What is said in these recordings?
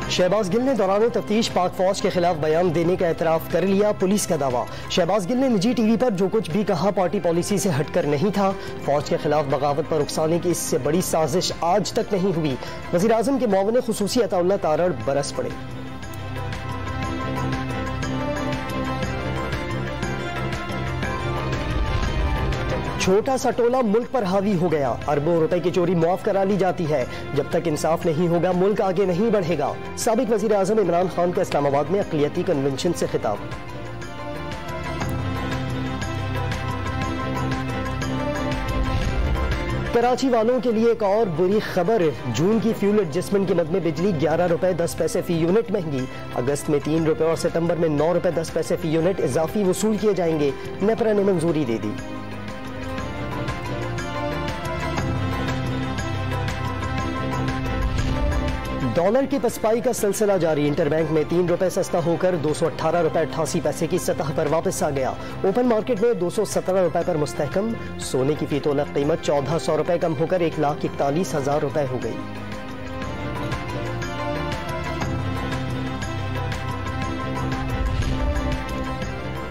शहबाज गिल ने दौरान तफ्तीश पाक फौज के खिलाफ बयान देने का एतराफ कर लिया। पुलिस का दावा, शहबाज गिल ने निजी टीवी पर जो कुछ भी कहा पार्टी पॉलिसी से हटकर नहीं था। फौज के खिलाफ बगावत पर उकसाने की इससे बड़ी साजिश आज तक नहीं हुई। वज़ीर आज़म के मुआविन खुसूसी अताउल्लाह तारड़ बरस पड़े। छोटा सा टोला मुल्क पर हावी हो गया। अरबों रुपए की चोरी मुआफ करा ली जाती है। जब तक इंसाफ नहीं होगा मुल्क आगे नहीं बढ़ेगा। साबिक वजीर आजम इमरान खान का इस्लामाबाद में अक़लियती कन्वेंशन से खिताब। कराची वालों के लिए एक और बुरी खबर, जून की फ्यूल एडजस्टमेंट की मद में बिजली 11 रुपए 10 पैसे फी यूनिट महंगी। अगस्त में 3 रुपए और सितंबर में 9 रुपए 10 पैसे फी यूनिट इजाफी वसूल किए जाएंगे। नेपरा ने मंजूरी दे दी। डॉलर की पसपाई का सिलसिला जारी। इंटरबैंक में 3 रुपए सस्ता होकर 218 रुपए 88 पैसे की सतह पर वापस आ गया। ओपन मार्केट में 217 रुपए पर मुस्तहकम। सोने की फी तोला कीमत 1400 रुपए कम होकर 1,41,000 रुपए हो गई।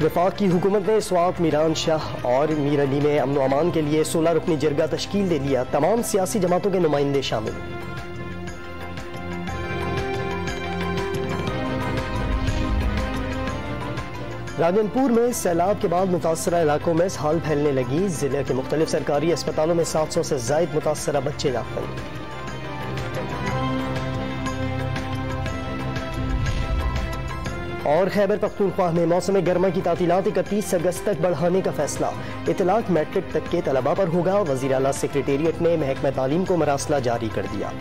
वफाक की हुकूमत ने स्वात, मीरान शाह और मीर अली में अमन व अमान के लिए 16 रुकनी जिरगा तश्कील दे दिया। तमाम सियासी जमातों के नुमाइंदे शामिल। राजनपुर में सैलाब के बाद मुतासरा इलाकों में हाल फैलने लगी। जिले के मुख्तलिफ सरकारी अस्पतालों में 700 से जायद मुतासरा बच्चे दाखिल। और खैबर पख्तूनख्वा में मौसम गर्मा की तातीलात 31 अगस्त तक बढ़ाने का फैसला। इतलाक मैट्रिक तक के तलबा पर होगा। वज़ीर आला सेक्रेटेरिएट ने महकमा तालीम को मरासला जारी कर दिया।